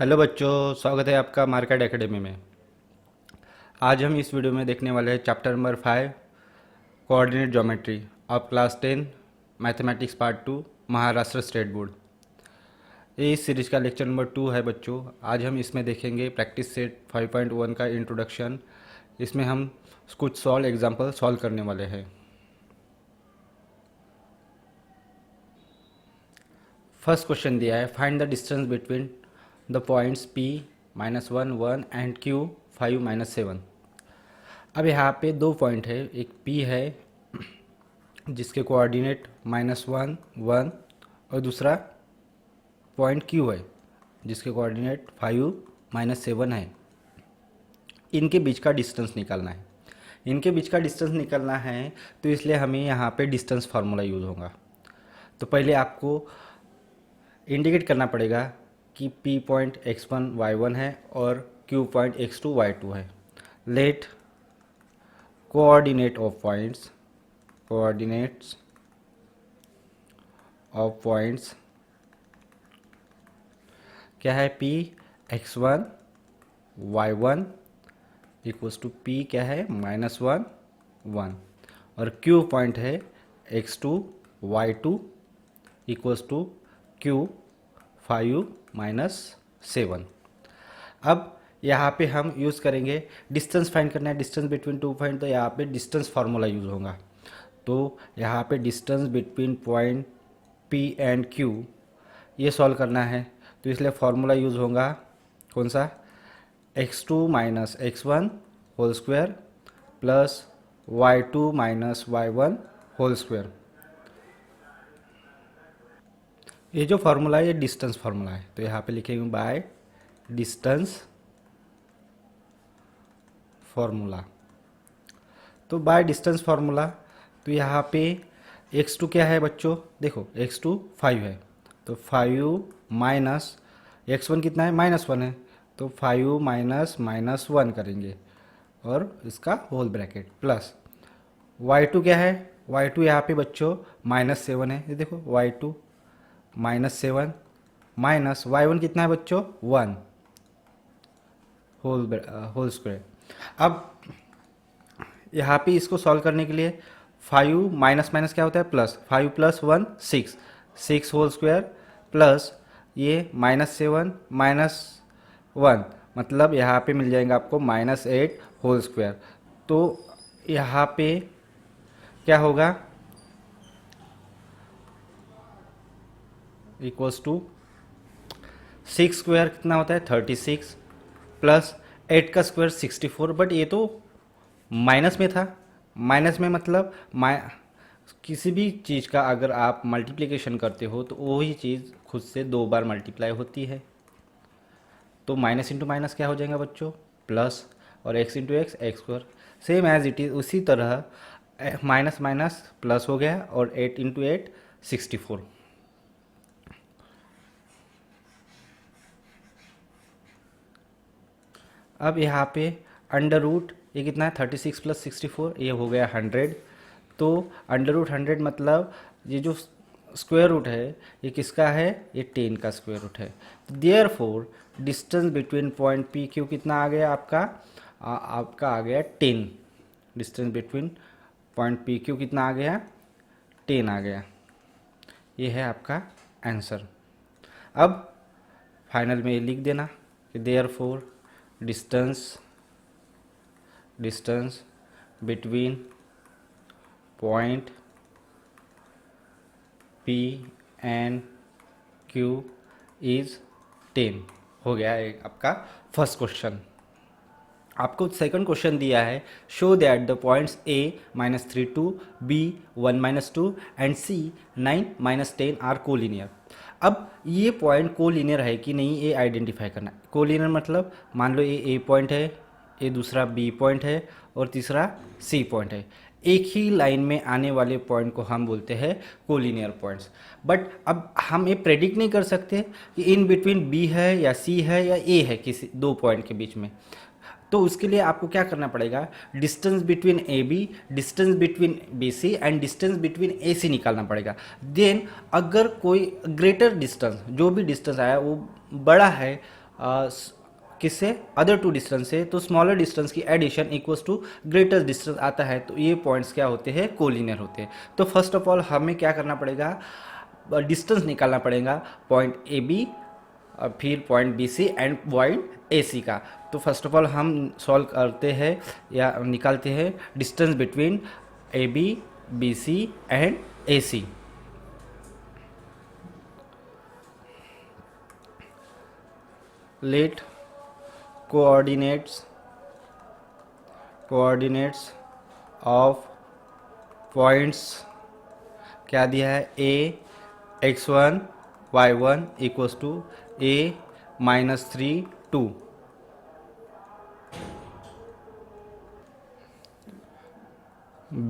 Hello बच्चों, स्वागत है आपका मार्केट एकेडमी में। आज हम इस वीडियो में देखने वाले हैं chapter number 5 coordinate geometry of class 10 mathematics part 2 Maharashtra state board. ये इस सीरीज का लेक्चर नंबर 2 है बच्चों। आज हम इसमें देखेंगे प्रैक्टिस सेट 5.1 का इंट्रोडक्शन। इसमें हम कुछ एग्जाम्पल सॉल्व करने वाले हैं। फर्स्ट क्वेश्चन दिया है, find the distance between the points P -1 1 and Q 5 -7। अब यहाँ पे दो पॉइंट है, एक P है जिसके कोऑर्डिनेट -1 1 और दूसरा पॉइंट Q है जिसके कोऑर्डिनेट 5 -7 है। इनके बीच का डिस्टेंस निकालना है। इनके बीच का डिस्टेंस निकालना है तो इसलिए हमें यहाँ पे डिस्टेंस फार्मूला यूज़ होगा। तो पहले आपको इंडिकेट करना पड़ेगा कि P पॉइंट x1 y1 है और Q पॉइंट x2 y2 है। लेट कोऑर्डिनेट्स ऑफ पॉइंट्स क्या है, P x1 y1 equals to P क्या है -1 1 और Q पॉइंट है x2 y2 equals to Q 5 -7। अब यहाँ पे हम यूज़ करेंगे डिस्टेंस फाइंड करना है, डिस्टेंस बिटवीन टू पॉइंट, तो यहाँ पे डिस्टेंस फार्मूला यूज़ होगा। तो यहाँ पे distance between point P and Q ये सॉल्व करना है, तो इसलिए फार्मूला यूज़ होगा कौन सा, x2 - x1 whole square plus y2 - y1 whole square. ये जो फार्मूला है ये डिस्टेंस फार्मूला है, तो यहाँ पे लिखेंगे बाय डिस्टेंस फार्मूला। तो बाय डिस्टेंस फार्मूला, तो यहाँ पे x2 क्या है बच्चों, देखो x2 5 है, तो 5 माइनस x1 कितना है -1 है, तो 5 -1 करेंगे और इसका होल ब्रैकेट प्लस y2 क्या है, y2 यहाँ पे बच्चों -7 है, ये देखो y2 -7 माइनस y1 कितना है बच्चों 1 होल स्क्वायर। अब यहाँ पे इसको सॉल्व करने के लिए 5 माइनस क्या होता है प्लस, 5 + 1 6 6 होल स्क्वायर प्लस ये -7 -1 मतलब यहाँ पे मिल जाएगा आपको -8 होल स्क्वायर। तो यहाँ पे क्या होगा, इक्वल्स टू 6 स्क्वायर कितना होता है 36 प्लस 8 का स्क्वायर 64। बट ये तो माइनस में था, माइनस में मतलब किसी भी चीज़ का अगर आप मल्टीप्लिकेशन करते हो तो वही चीज़ खुद से 2 बार मल्टीप्लाई होती है। तो माइनस इंटू माइनस क्या हो जाएगा बच्चों प्लस, और x into x square same as it is उसी तरह माइनस माइनस प्लस हो गया और 8 इंटू 8 64। अब यहाँ पे अंडर रूट ये कितना है 36 + 64, ये हो गया 100। तो अंडर रूट 100 मतलब ये जो स्क्वायर रूट है ये किसका है, ये 10 का स्क्वायर रूट है। Therefore distance between point P Q कितना आ गया आपका, आपका आ गया 10। Distance between point P Q कितना आ गया 10 आ गया। ये है आपका आंसर। अब फाइनल में ये लिख देना कि therefore distance between point P and Q is 10 हो गया है आपका फर्स्ट क्वेश्चन। आपको सेकंड क्वेश्चन दिया है, show that the points A -3 2 B 1 - 2 and C 9 - 10 are collinear. अब ये पॉइंट कोलिनियर है कि नहीं ये आइडेंटिफाई करना है। कोलिनियर मतलब मान लो ये A पॉइंट है, ये दूसरा B पॉइंट है और तीसरा C पॉइंट है। एक ही लाइन में आने वाले पॉइंट को हम बोलते हैं कोलिनियर पॉइंट्स। बट अब हम ये प्रेडिक्ट नहीं कर सकते कि इन बिटवीन B है या C है या A है किसी दो पॉइंट के बीच में। तो उसके लिए आपको क्या करना पड़ेगा, distance between A B, distance between B C and distance between A C निकालना पड़ेगा। देन अगर कोई ग्रेटर डिस्टेंस, जो भी डिस्टेंस आया वो बड़ा है किससे, अदर टू डिस्टेंस से, तो स्मॉलर डिस्टेंस की addition equals to greater distance आता है, तो ये पॉइंट्स क्या होते हैं, कोलिनियर होते हैं। तो फर्स्ट ऑफ ऑल हमें क्या करना पड़ेगा, डिस्टेंस निकालना पड़ेगा पॉइंट ए बी, फिर point B C and point A C का। तो फर्स्ट ऑफ ऑल हम सॉल्व करते हैं या निकालते हैं distance between A B C and A C. Let coordinates of points क्या दिया है, A x1 y1 equals to a -3 2,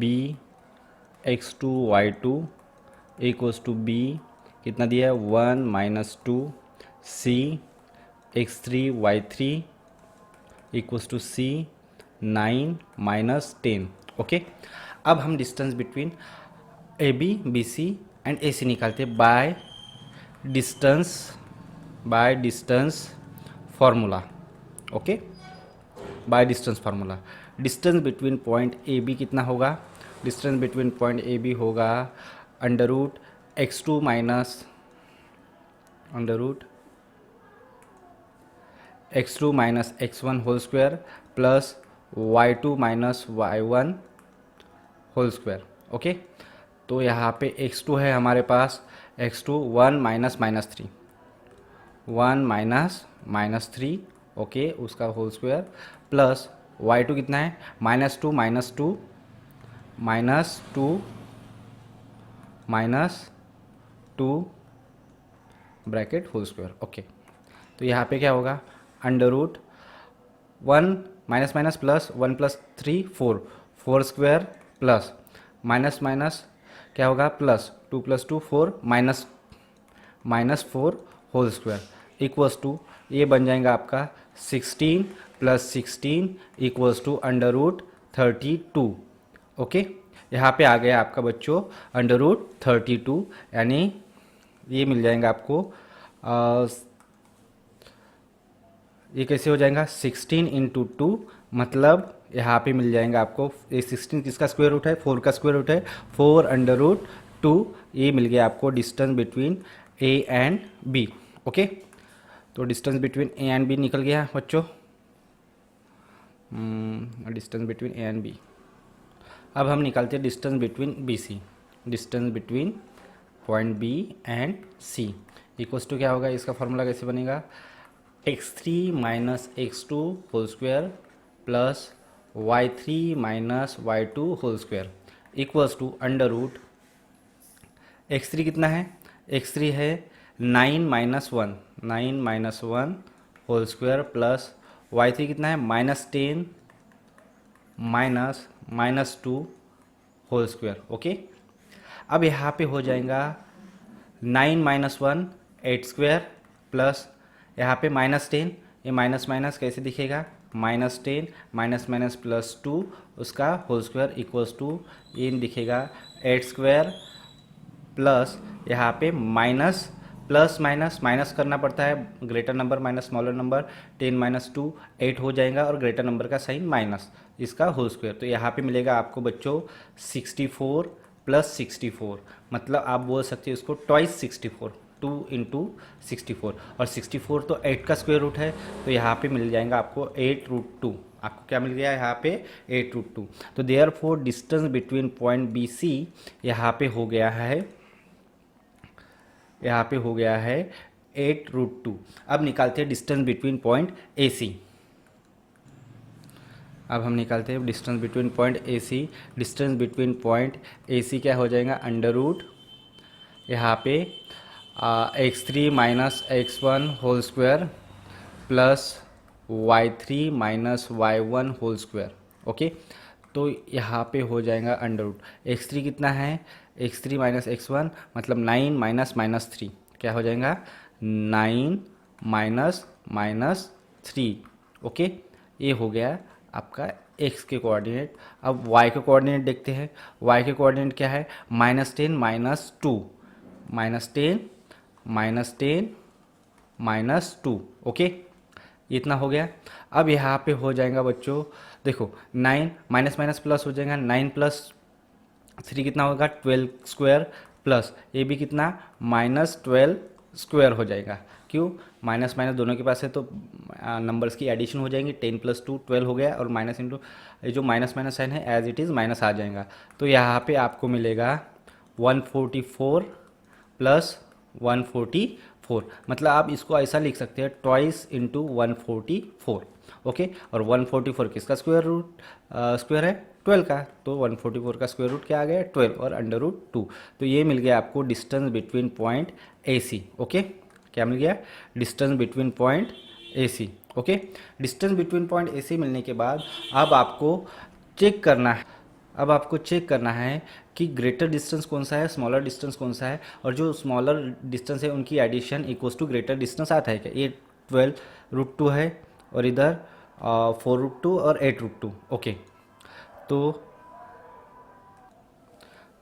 b x2 y2 equals to b कितना दिया है 1 - 2, c x3 y3 equals to c 9 - 10। Okay, अब हम distance between A B C and A C निकालते हैं by distance formula. Okay, by distance formula. Distance between point A B कितना होगा, distance between point A B होगा under root x2 minus x1 whole square plus y2 minus y1 whole square. Okay, तो यहाँ पे x2 है हमारे पास, x2 1 minus three, okay, उसका होल स्क्वायर प्लस y2 कितना है minus two bracket whole square. Okay, तो यहाँ पे क्या होगा under root 1 minus plus 1 plus 3 4 square plus minus क्या होगा plus 2 + 2 4 minus 4 whole square equals to ये बन जाएगा आपका 16 + 16 equals to under root 32। Okay, यहाँ पे आ गया आपका बच्चों अंडर रूट 32, यानी ये मिल जाएगा आपको ये कैसे हो जाएगा 16 × 2, मतलब यहाँ पे मिल जाएगा आपको ये 16 किसका स्क्वायर रूट है 4 का स्क्वायर रूट है 4 अंडर रूट 2, ये मिल गया आपको distance between A and B. Okay, तो distance between A and B निकल गया बच्चों, distance between A and B. अब हम निकालते हैं distance between B C, distance between point B and C equals to क्या होगा, इसका फॉर्मूला कैसे बनेगा x3 - x2 whole square plus y3 - y2 whole square equals to under root x3 कितना है, x3 है 9 - 1 होल स्क्वायर प्लस y3 कितना है -10 -2 होल स्क्वायर। ओके, अब यहाँ पे हो जाएगा 9 - 1 8 स्क्वायर प्लस यहाँ पे -10, ये माइनस कैसे दिखेगा -10 माइनस प्लस 2 उसका होल स्क्वायर इक्वल्स टू ये दिखेगा 8 स्क्वायर प्लस यहाँ पे माइनस प्लस माइनस करना पड़ता है, greater number minus smaller number 10 - 2 8 हो जाएगा और ग्रेटर नंबर का साइन माइनस इसका होल स्क्वायर। तो यहाँ पे मिलेगा आपको बच्चों 64 + 64, मतलब आप बोल सकते हैं इसको ट्वाइस 64, 2 × 64, और 64 तो 8 का स्क्वायर रूट है, तो यहाँ पे मिल जाएगा आपको 8√2। आपको क्या मिल गया यहाँ पे 8√2। तो therefore distance between point B C यहाँ पे हो गया है 8√2। अब निकालते हैं distance between point A C. अब हम निकालते हैं distance between point A C. Distance between point A C क्या हो जाएगा अंडर रूट यहाँ पे x3 - x1 whole square plus y3 - y1 whole square. Okay, तो यहाँ पे हो जाएगा अंडर रूट x3 कितना है x3 - x1 मतलब 9 - -3 क्या हो जाएगा 9 - -3। ओके, ये हो गया आपका x के कोऑर्डिनेट। अब y के कोऑर्डिनेट देखते हैं, y के कोऑर्डिनेट क्या है -10 - 2 -10 - 2। ओके, इतना हो गया। अब यहाँ पे हो जाएगा बच्चों, देखो 9 माइनस माइनस प्लस हो जाएगा, 9 + 3 कितना होगा 12 स्क्वायर, प्लस ये भी कितना -12 स्क्वायर हो जाएगा। क्यों, माइनस माइनस दोनों के पास है तो नंबर्स की एडिशन हो जाएंगी, 10 + 2 12 हो गया, और माइनस इंटू ये जो माइनस माइनस साइन है एज इट इज़ माइनस आ जाएगा। तो यहाँ पे आपको मिलेगा 144 + 144, मतलब आप इसको ऐसा लिख सकते हैं ट्वाइस इंटू 144। ओके, और 144 किसका स्क्वायर है 12 का, तो 144 का स्क्वायर रूट क्या आ गया 12 और √2। तो ये मिल गया आपको distance between point A C. Okay, क्या मिल गया, distance between point A C. Okay, distance between point A C मिलने के बाद अब आपको चेक करना है, अब आपको चेक करना है कि ग्रेटर डिस्टेंस कौन सा है, स्मॉलर डिस्टेंस कौन सा है, और जो स्मॉलर डिस्टेंस है उनकी addition equals to greater distance आता है क्या। ये 12√2 है और इधर 4√2 और 8√2। ओके, तो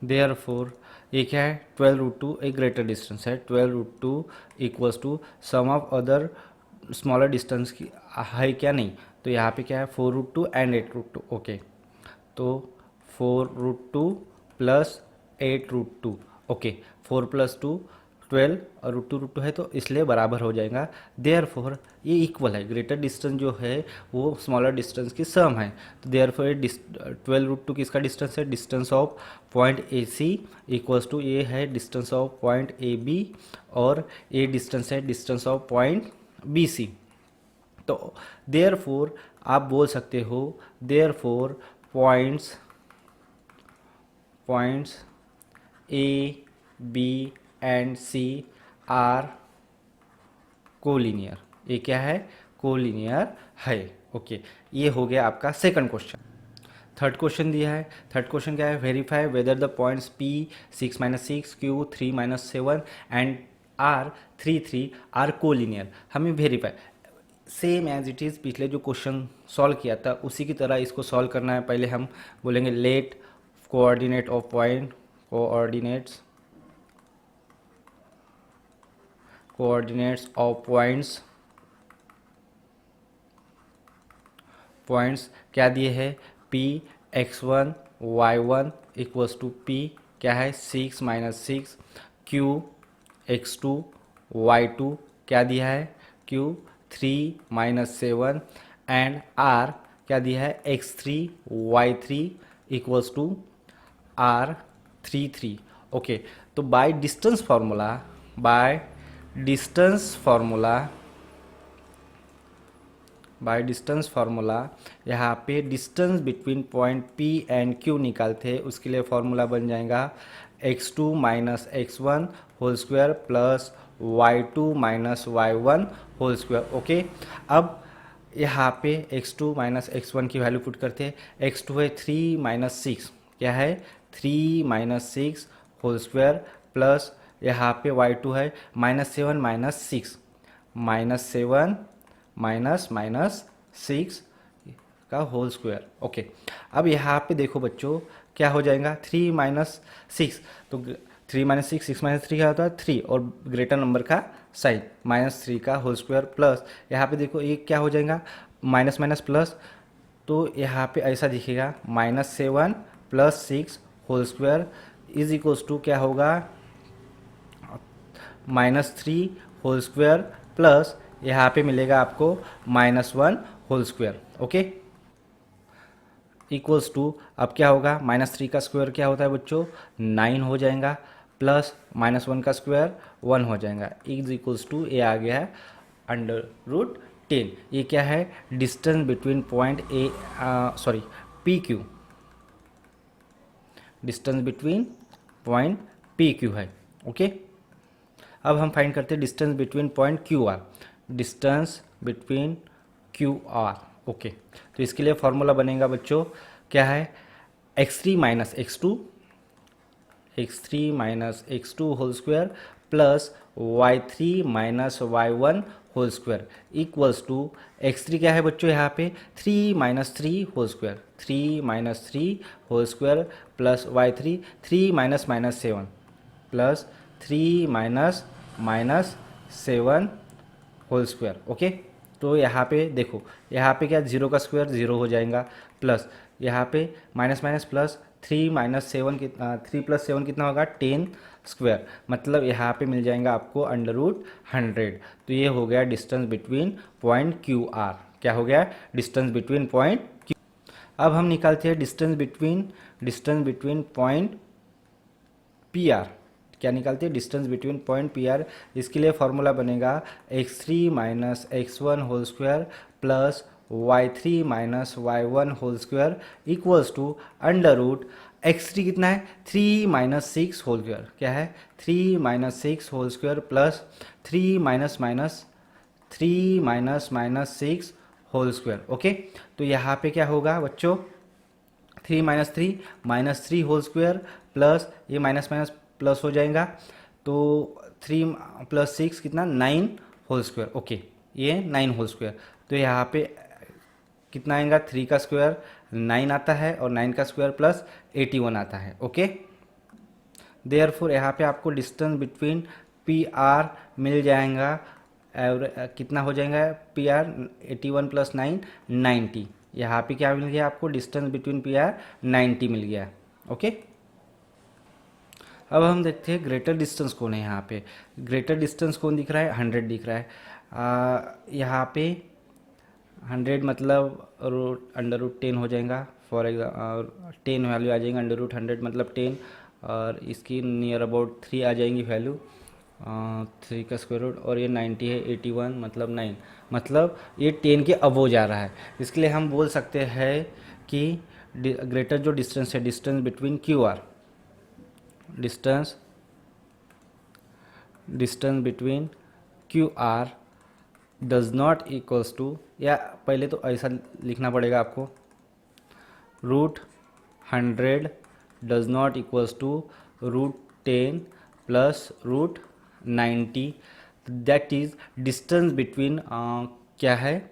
देयरफॉर ये क्या है 12√2 एक ग्रेटर डिस्टेंस है, 12√2 equals to sum of other smaller distance की है क्या, नहीं, तो यहाँ पे क्या है 4√2 एंड 8√2। ओके, तो 4√2 + 8√2। ओके, 4 + 2 12 और √2 है तो इसलिए बराबर हो जाएगा। देयरफॉर ये इक्वल है, ग्रेटर डिस्टेंस जो है वो स्मॉलर डिस्टेंस की सम है। तो देयरफॉर ये 12√2 किसका डिस्टेंस है, distance of point A C equals to ये है distance of point A B, और ये डिस्टेंस है distance of point B C. तो देयरफॉर आप बोल सकते हो therefore points A B and C are collinear. ये क्या है, कोलिनियर है। ओके, ये हो गया आपका सेकंड क्वेश्चन। थर्ड क्वेश्चन दिया है, थर्ड क्वेश्चन क्या है, verify whether the points P 6 - 6 Q 3 - 7 and R 3 3 are collinear. हमें verify same as it is पिछले जो क्वेश्चन सॉल्व किया था उसी की तरह इसको सॉल्व करना है। पहले हम बोलेंगे let coordinate of point, coordinates of points क्या दिए है, P x1 y1 equals to P क्या है 6 - 6, Q x2 y2 क्या दिया है Q 3 - 7 एंड R क्या दिया है x3 y3 equals to R 3 3। Okay, तो बाय डिस्टेंस फार्मूला यहाँ पे distance between point P and Q निकालते हैं, उसके लिए फार्मूला बन जाएगा x2 - x1 whole square plus y2 - y1 whole square. Okay, अब यहाँ पे x2 - x1 की वैल्यू पुट करते हैं, x2 है 3 - 6 क्या है 3 - 6 होल स्क्वायर प्लस यहाँ पे y2 है -7 - 6 -7 -6 का होल स्क्वायर। ओके, अब यहाँ पे देखो बच्चों क्या हो जाएगा 3 - 6, तो 3 - 6 6 - 3 क्या होता है 3 और ग्रेटर नंबर का साइन -3 का होल स्क्वायर प्लस यहाँ पे देखो ये क्या हो जाएगा माइनस माइनस प्लस, तो यहाँ पे ऐसा दिखेगा -7 + 6 whole square is equals to क्या होगा -3 होल स्क्वायर प्लस यहाँ पे मिलेगा आपको -1 whole square. Okay, equals to अब क्या होगा -3 का स्क्वायर क्या होता है बच्चों 9 हो जाएगा, प्लस -1 का स्क्वायर 1 हो जाएगा, इज इक्वल्स टू ये आ गया है √10। ये क्या है distance between point P Q, distance between point P Q है। ओके, अब हम फाइंड करते हैं distance between point Q R, distance between Q are. Okay, तो इसके लिए फॉर्मूला बनेगा बच्चों क्या है x3 - x2 whole square plus y3 - y1 whole square equals to x3 क्या है बच्चों यहाँ पे 3 - 3 whole square, 3 - 3 whole square plus y3 3 - -7 plus 3 - -7 whole square. Okay, तो यहाँ पे देखो, यहाँ पे क्या, 0 का स्क्वायर 0 हो जाएगा, प्लस यहाँ पे माइनस माइनस प्लस, 3 - 7 कितना, 3 + 7 कितना होगा, 10 स्क्वायर, मतलब यहाँ पे मिल जाएगा आपको √100। तो ये हो गया distance between point Q R. क्या हो गया, डिस्टेंस बिटवीन पॉइंट क्यू। अब हम निकालते हैं distance between point P R. क्या निकालते हैं, distance between point P R. इसके लिए फॉर्मूला बनेगा x3 - x1 whole square plus y3 - y1 whole square equals to √x3 कितना है, 3 - 6 होल स्क्वायर। क्या है, 3 - 6 whole square plus 3 - 6 whole square. Okay, तो यहाँ पे क्या होगा बच्चों, 3 - 3 - 3 होल स्क्वायर प्लस ये माइनस माइनस प्लस हो जाएगा, तो 3 + 6 कितना, 9 होल स्क्वायर। ओके, ये 9 होल स्क्वायर। तो यहाँ पे कितना आएगा, 3 का स्क्वायर 9 आता है और 9 का स्क्वायर प्लस 81 आता है। ओके, देयरफॉर यहाँ पे आपको डिस्टेंस बिटवीन पी आर मिल जाएगा, कितना हो जाएगा पी आर, 81 + 9 90। यहाँ पे क्या मिल गया आपको, डिस्टेंस बिटवीन पी आर 90 मिल गया। ओके, अब हम देखते हैं ग्रेटर डिस्टेंस कौन है। यहाँ पे ग्रेटर डिस्टेंस कौन दिख रहा है, 100 दिख रहा है। यहाँ पे 100 मतलब √10 हो जाएगा, फॉर एग्जाम्पल 10 वैल्यू आ जाएगा, √100 मतलब 10, और इसकी नियर अबाउट 3 आ जाएंगी वैल्यू, 3 का स्क्वायर रूट, और ये 90 है, 81 मतलब 9, मतलब ये 10 के अबव जा रहा है। इसके लिए हम बोल सकते हैं कि ग्रेटर जो डिस्टेंस है, distance between Q R, distance between Q R does not equals to, या पहले तो ऐसा लिखना पड़ेगा आपको, √100 does not equals to √10 plus √90, that is distance between क्या है,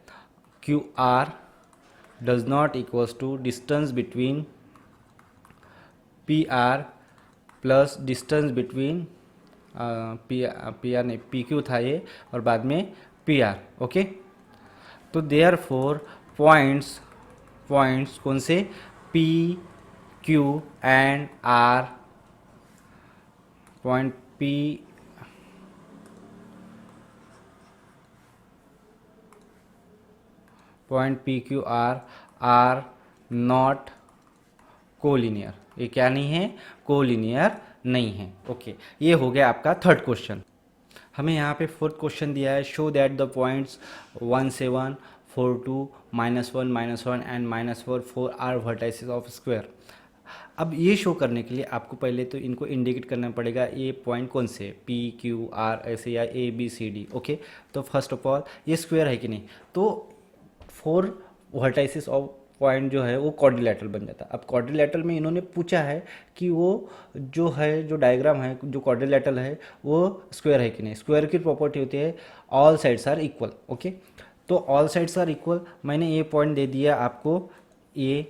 Q R does not equals to distance between P R plus distance between P R नहीं, पी क्यू था ये, और बाद में पी आर। ओके, तो देयर फोर पॉइंट्स कौन से, P Q and R, point P Q R not collinear. ये क्या नहीं है, कोलिनियर नहीं है। ओके, ये हो गया आपका थर्ड क्वेश्चन। हमें यहाँ पे फोर्थ क्वेश्चन दिया है, show that the points 1 7 4 2 -1 -1 and -4 are vertices of square. अब ये शो करने के लिए आपको पहले तो इनको इंडिकेट करना पड़ेगा, ये पॉइंट कौन से, पी क्यू आर ऐसे, या A B C D. Okay, तो फर्स्ट ऑफ ऑल ये स्क्वायर है कि नहीं, तो 4 वर्टाइसेस ऑफ पॉइंट जो है वो क्वाड्रिलेटरल बन जाता है। अब क्वाड्रिलेटरल में इन्होंने पूछा है कि वो जो है, जो डायग्राम है जो क्वाड्रिलेटरल है वो स्क्वायर है कि नहीं। स्क्वायर की प्रॉपर्टी होती है all sides are equal. Okay, तो ऑल साइड्स आर इक्वल, मैंने ये पॉइंट दे दिया आपको, ये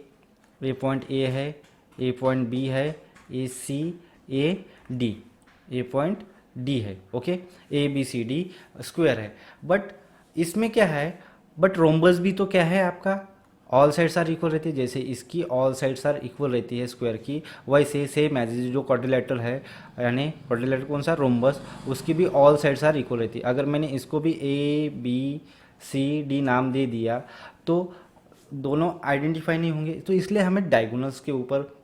पॉइंट ए है, ये पॉइंट बी है, ए सी ए डी, ये पॉइंट डी है। Okay, A B C D square है, बट इसमें क्या है, बट रोम्बस भी तो क्या है आपका, ऑल साइड्स आर इक्वल रहती है। जैसे इसकी ऑल साइड्स आर इक्वल रहती है स्क्वायर की, वैसे सेम एज जो क्वाड्रिलेटरल है, यानी क्वाड्रिलेटरल कौन सा, रोम्बस, उसकी भी ऑल साइड्स आर इक्वल रहती है। अगर मैंने इसको भी ए बी सी डी नाम दे दिया तो दोनों आइडेंटिफाई नहीं होंगे, तो इसलिए हमें डायगोनल्स के ऊपर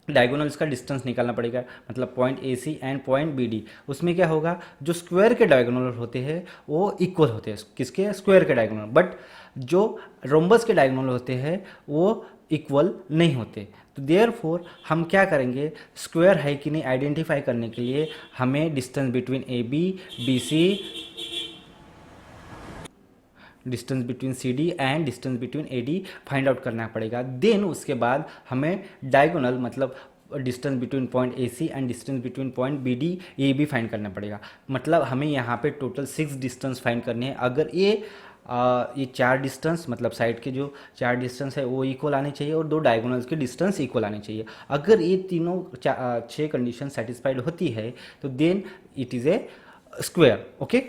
डायगोनल्स का डिस्टेंस निकालना पड़ेगा, मतलब point A C and point B D. उसमें क्या होगा, जो स्क्वायर के डायगोनल होते हैं वो इक्वल होते हैं, किसके, स्क्वायर के डायगोनल, बट जो रोम्बस के डायगोनल होते हैं वो इक्वल नहीं होते। तो देयरफॉर हम क्या करेंगे, स्क्वायर है कि नहीं आइडेंटिफाई करने के लिए हमें distance between A B C, distance between C D and distance between A D find out करना पड़ेगा। देन उसके बाद हमें डायगोनल मतलब distance between point A C and distance between point B D ये भी फाइंड करना पड़ेगा। मतलब हमें यहाँ पे टोटल 6 डिस्टेंस फाइंड करने हैं। अगर ये 4 डिस्टेंस, मतलब साइड के जो 4 डिस्टेंस है वो इक्वल आने चाहिए और 2 डायगोनल्स के डिस्टेंस इक्वल आने चाहिए। अगर ये तीनों 6 कंडीशन सेटिस्फाइड होती है तो then it is a square. Okay,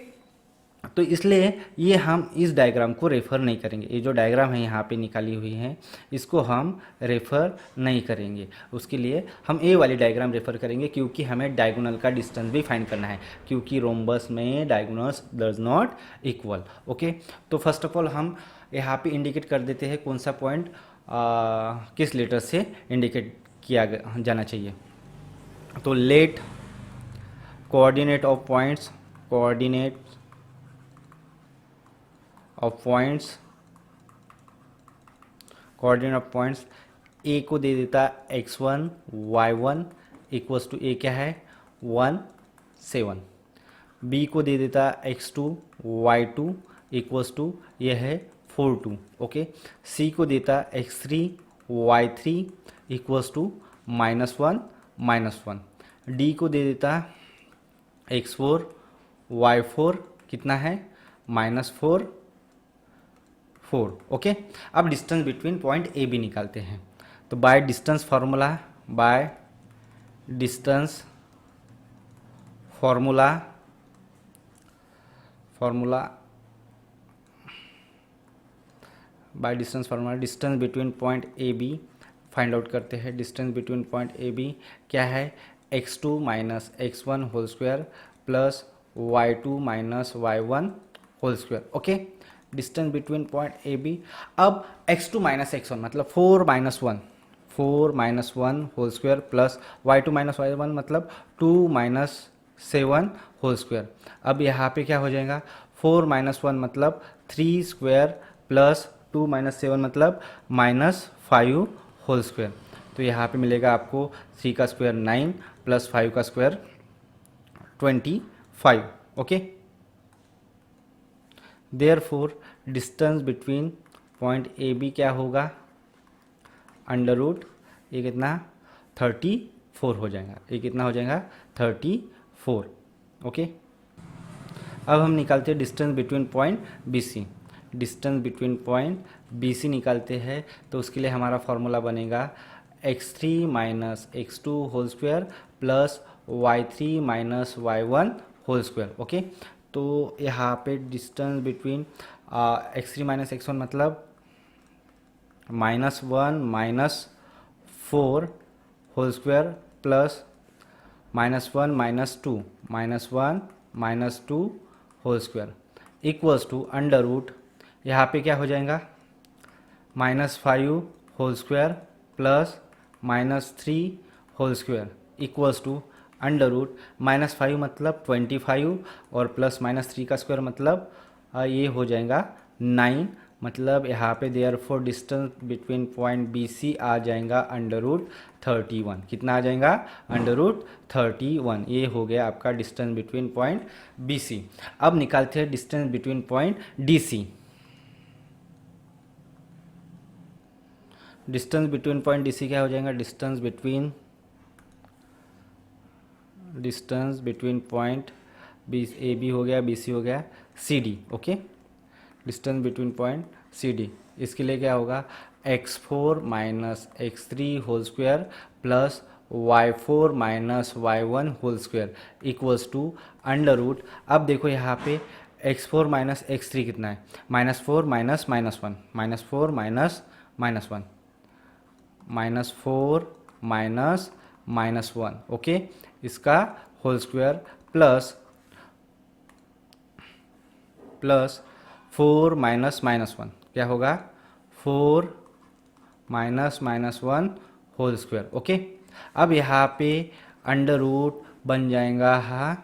तो इसलिए ये हम इस डायग्राम को रेफ़र नहीं करेंगे। ये जो डायग्राम है यहाँ पे निकाली हुई है इसको हम रेफ़र नहीं करेंगे। उसके लिए हम ए वाली डायग्राम रेफ़र करेंगे क्योंकि हमें डायगोनल का डिस्टेंस भी फाइंड करना है, क्योंकि रोम्बस में diagonals does not equal. Okay, तो फर्स्ट ऑफ ऑल हम यहाँ पे इंडिकेट कर देते हैं कौन सा पॉइंट किस लेटर से इंडिकेट किया जाना चाहिए। तो let coordinate of points, coordinate of points, coordinate of points A को दे देता x1 y1 इक्वल्स टू ए क्या है 1 7, बी को दे देता x2 y2 इक्वल्स टू ये है 4 2। ओके, सी को देता x3 y3 equals to -1 -1, D को दे देता x4 y4 कितना है -4 4। ओके, अब distance between point A B निकालते हैं। तो by distance formula, by distance formula, by distance formula distance between point A B find out करते हैं। Distance between point A B क्या है x2 minus x1 whole square plus y2 minus y1 whole square. Okay, distance between point A B. अब x2 minus x1 मतलब 4 माइनस 1 whole square plus y2 minus y1 मतलब 2 minus 7 whole square. अब यहाँ पे क्या हो जाएगा 4 माइनस 1 मतलब 3 स्क्वायर प्लस 2 माइनस 7 मतलब -5 होल स्क्वायर। तो यहाँ पे मिलेगा आपको 3 का स्क्वायर 9 प्लस 5 का square 25। Okay, therefore distance between point A B क्या होगा अंडर रूट ये कितना 34 हो जाएगा। ये कितना हो जाएगा 34। ओके, अब हम निकालते हैं distance between point B C. Distance between point B C निकालते हैं तो उसके लिए हमारा फॉर्मूला बनेगा x3 minus x2 whole square plus y3 minus y1 whole square. Okay, तो यहाँ पे distance between x3 minus x1 मतलब -1 -4 whole square plus -1 -2 whole square equals to under root यहाँ पे क्या हो जाएगा -5 whole square plus -3 whole square equals to under root -5 मतलब 25 और प्लस -3 का स्क्वायर मतलब ये हो जाएगा 9। मतलब यहाँ पे therefore distance between point B C आ जाएगा अंडर रूट 31। कितना आ जाएगा अंडर रूट 31। ये हो गया आपका distance between point B C. अब निकालते हैं distance between point D C. Distance between point D C क्या हो जाएगा distance between point B A B हो गया बी सी हो गया C D. Okay, distance between point C D इसके लिए क्या होगा x4 minus x3 whole square plus y4 minus y1 whole square equals to under root. अब देखो यहाँ पे x4 माइनस x3 कितना है -4 माइनस -1 -4 माइनस -1 -4 माइनस -1। ओके, इसका होल स्क्वायर प्लस 4 माइनस -1 क्या होगा 4 माइनस -1 होल स्क्वायर। ओके, अब यहाँ पे अंडर रूट बन जाएगा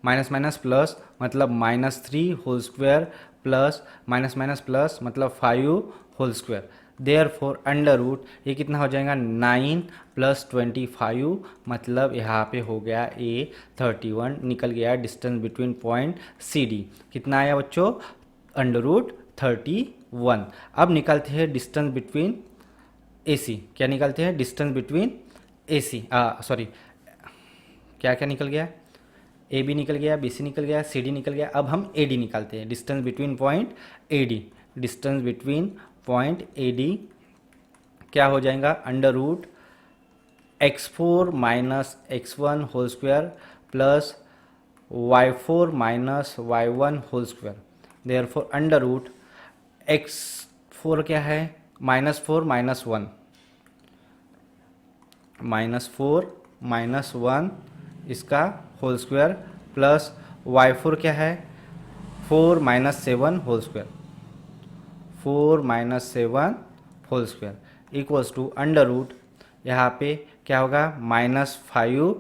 माइनस माइनस प्लस मतलब -3 whole square plus minus minus plus मतलब 5 whole square. Therefore under root ये कितना हो जाएगा 9 प्लस 25 मतलब यहाँ पे हो गया ए 31 निकल गया distance between point C D. कितना आया बच्चों अंडर रूट 31। अब निकालते हैं डिस्टेंस बिटवीन ए सी। क्या निकालते हैं distance between A C sorry क्या क्या निकल गया ए बी निकल गया बी सी निकल गया सी डी निकल गया। अब हम ए डी निकालते हैं distance between point A D. Distance between point A D क्या हो जाएगा under root x4 minus x1 whole square plus y4 minus y1 whole square. Therefore under root x4 क्या है, -4 माइनस 1, -4 माइनस 1 इसका होल स्क्वायर प्लस y4 क्या है, 4 minus 7 whole square, 4 minus 7 whole square equals to under root, यहाँ पे क्या होगा, -5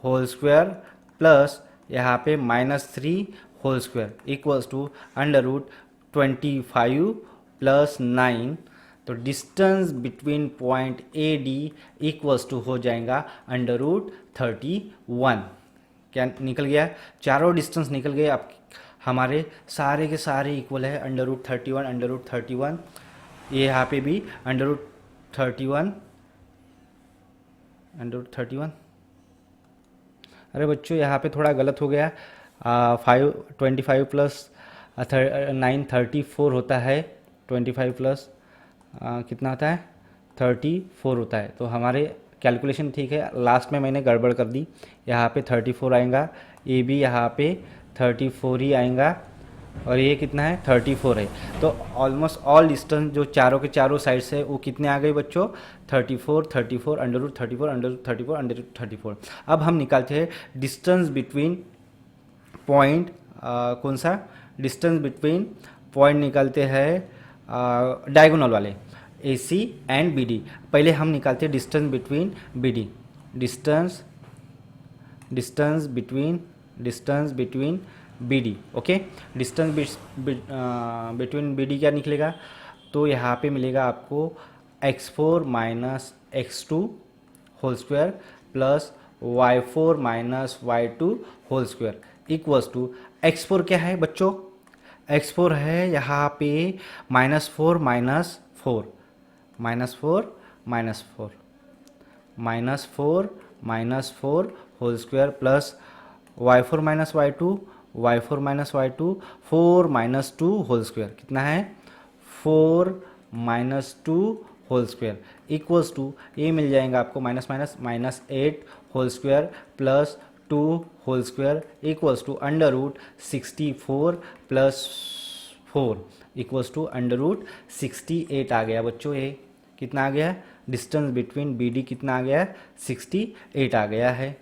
होल स्क्वायर प्लस यहाँ पे -3 whole square equals to under root 25 plus 9। तो distance between point A D equals to हो जाएगा अंडर रूट 31। क्या निकल गया, चारों डिस्टेंस निकल गए आप हमारे, सारे के सारे इक्वल है अंडर रूट 31, अंडर रूट 31, ये यहाँ पे भी अंडर रूट 31, अंडर रूट 31। अरे बच्चों यहाँ पे थोड़ा गलत हो गया, 25 प्लस 9 34 होता है, 25 प्लस कितना होता है, 34 होता है। तो हमारे कैलकुलेशन ठीक है, लास्ट में मैंने गड़बड़ कर दी, यहाँ पे 34 आएगा, ये भी यहाँ पे 34 ही आएगा, और ये कितना है, 34 है। तो ऑलमोस्ट ऑल डिस्टेंस जो चारों के चारों साइड्स है वो कितने आ गए बच्चों, 34 34 under root 34 under root 34 under root 34। अब हम निकालते हैं डिस्टेंस बिटवीन पॉइंट, कौन सा डिस्टेंस बिटवीन पॉइंट निकालते हैं डायगोनल वाले A C and B D. पहले हम निकालते हैं distance between B D, distance between B D. Okay, distance between B D क्या निकलेगा, तो यहाँ पे मिलेगा आपको x4 minus x2 whole square plus y4 minus y2 whole square equals to x4 क्या है बच्चों, x4 है यहाँ पे -4 minus 4 minus 4 whole square plus y4 minus y2 4 minus 2 whole square, कितना है 4 minus 2 whole square equals to, ये मिल जाएगा आपको -8 whole square plus 2 whole square equals to under root 64 plus 4 equals to under root 68 आ गया बच्चों। ये कितना आ गया, डिस्टेंस बिटवीन बी डी कितना आ गया, 68 आ गया है।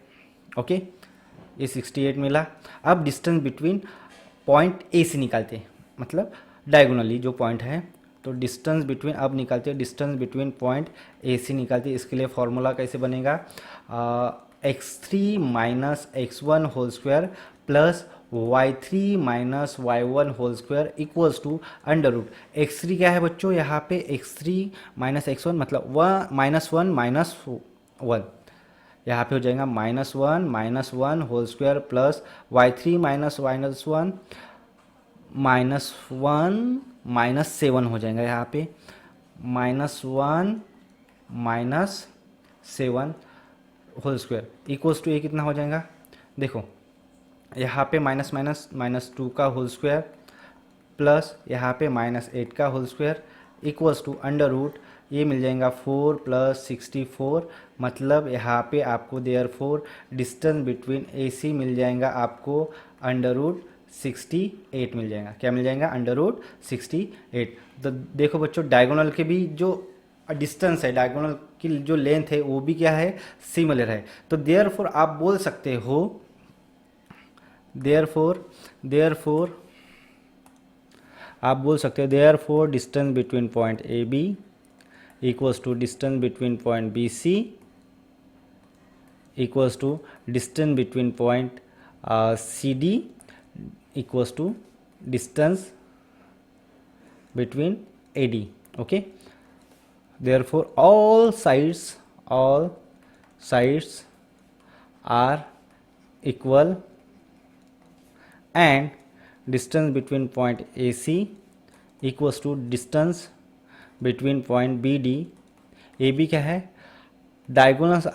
ओके, ये 68 मिला। अब डिस्टेंस बिटवीन पॉइंट ए से निकालते हैं, मतलब डायगोनली जो पॉइंट है, तो डिस्टेंस बिटवीन अब निकालते हैं, डिस्टेंस बिटवीन पॉइंट ए से निकालते हैं। इसके लिए फॉर्मूला कैसे बनेगा, x3 minus x1 whole square plus y3 minus y1 whole square equals to under root x3 क्या है बच्चों, यहाँ पे x3 माइनस x1 मतलब -1 माइनस 1, यहाँ पे हो जाएगा -1 whole square plus y3 minus -1 -7 हो जाएगा, यहाँ पे -1 minus 7 whole square equals to ये कितना हो जाएगा, देखो यहाँ पे -2 का होल स्क्वायर प्लस यहाँ पे -8 का whole square equals to under root, ये मिल जाएगा 4 प्लस 64, मतलब यहाँ पे आपको देयरफॉर डिस्टेंस बिटवीन ए सी मिल जाएगा आपको अंडर रूट 68 मिल जाएगा। क्या मिल जाएगा, अंडर रूट 68। तो देखो बच्चों, डायगोनल के भी जो डिस्टेंस है, डायगोनल की जो लेंथ है वो भी क्या है, सिमिलर है। तो देयरफॉर आप बोल सकते हो, देयरफॉर आप बोल सकते हो therefore distance between point A B equals to distance between point B C equals to distance between point C D equals to distance between A D. Okay, therefore all sides are equal and distance between point AC equals to distance between point BD। AB क्या है, diagonals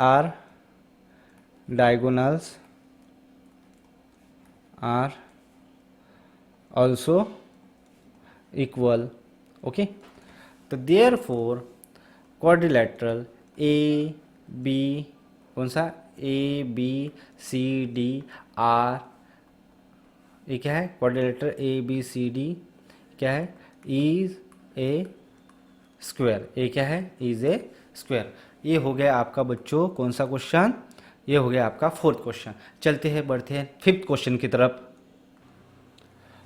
are also equal। okay, तो therefore quadrilateral A B, कौन सा, A B C D are ये क्या है, quadrilateral A B C D क्या है, इज ए स्क्वायर, ये क्या है, इज ए स्क्वायर। ये हो गया आपका बच्चों कौन सा क्वेश्चन, ये हो गया आपका फोर्थ क्वेश्चन। चलते हैं बढ़ते हैं फिफ्थ क्वेश्चन की तरफ।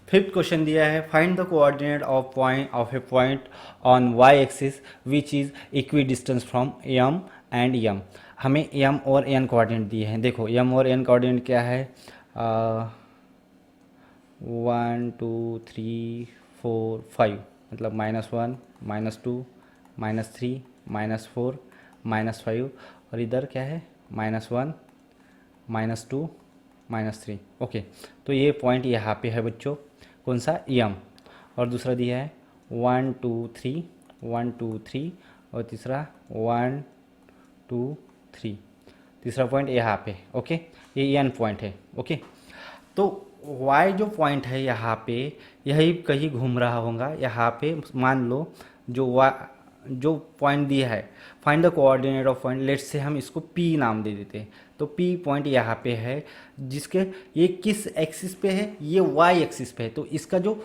फिफ्थ क्वेश्चन दिया है, find the coordinate of a point on Y axis which is equidistance from M and M. हमें एम और एन कोऑर्डिनेट दिए हैं। देखो एम और एन कोऑर्डिनेट क्या है, 1 2 3 4 5, मतलब -1 -2 -3 -4 -5, और इधर क्या है -1 -2 -3। ओके, तो ये पॉइंट यहाँ पे है बच्चों, कौन सा, एम। और दूसरा दिया है 1 2 3 1 2 3, और तीसरा 1 2 3, तीसरा पॉइंट यहाँ पे। ओके, ये एन पॉइंट है। ओके, तो वाई जो पॉइंट है यहाँ पे, यही कहीं घूम रहा होगा यहाँ पे। मान लो जो पॉइंट दिया है, find the coordinate of point, let's say हम इसको पी नाम दे देते हैं। तो पी पॉइंट यहाँ पे है, जिसके ये किस एक्सिस पे है, ये वाई एक्सिस पे है। तो इसका जो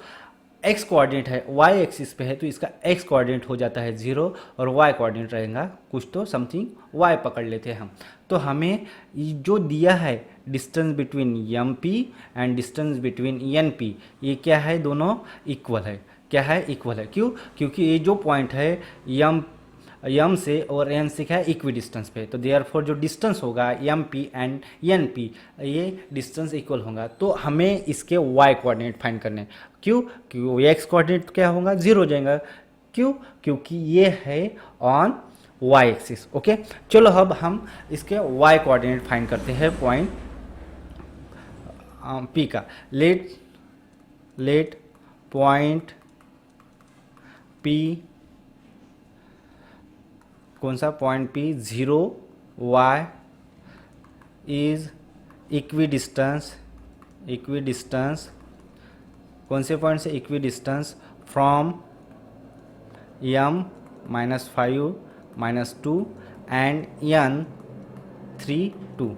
एक्स कोऑर्डिनेट है वाई एक्सिस पे है, तो इसका एक्स कोऑर्डिनेट हो जाता है 0, और वाई कोऑर्डिनेट रहेगा कुछ तो समथिंग वाई पकड़ लेते हैं हम। तो हमें जो दिया है distance between M P and distance between N P, ये क्या है, दोनों इक्वल है। क्या है, इक्वल है। क्यों, क्योंकि ये जो पॉइंट है एम से और एन से क्या है, इक्वी डिस्टेंस पे। तो देयरफॉर जो डिस्टेंस होगा M P and N P, ये डिस्टेंस इक्वल होगा। तो हमें इसके वाई कोऑर्डिनेट फाइंड करने। क्यों, क्योंकि एक्स कोऑर्डिनेट क्या होगा, 0 हो जाएगा। क्यों, क्योंकि ये है ऑन वाई एक्सिस। ओके, चलो अब हम इसके वाई कोऑर्डिनेट फाइंड करते हैं पॉइंट पी का। लेट पॉइंट पी, कौन सा point P, 0 Y is equidistance, कौन से पॉइंट से equidistance, from M -5 -2 and N 3 2।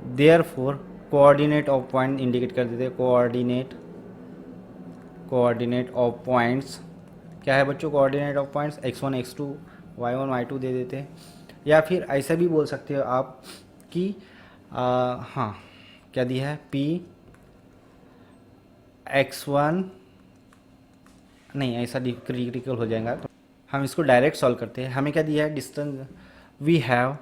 Therefore coordinate of point indicate कर देते हैं। कोऑर्डिनेट ऑफ पॉइंट्स क्या है बच्चों, coordinate of points x1 x2 y1 y2 दे देते हैं। या फिर ऐसा भी बोल सकते हो आप कि हाँ, क्या दिया है, p x1, नहीं ऐसा क्रिटिकल हो जाएगा, तो हम इसको डायरेक्ट सॉल्व करते हैं। हमें क्या दिया है, डिस्टेंस वी हैव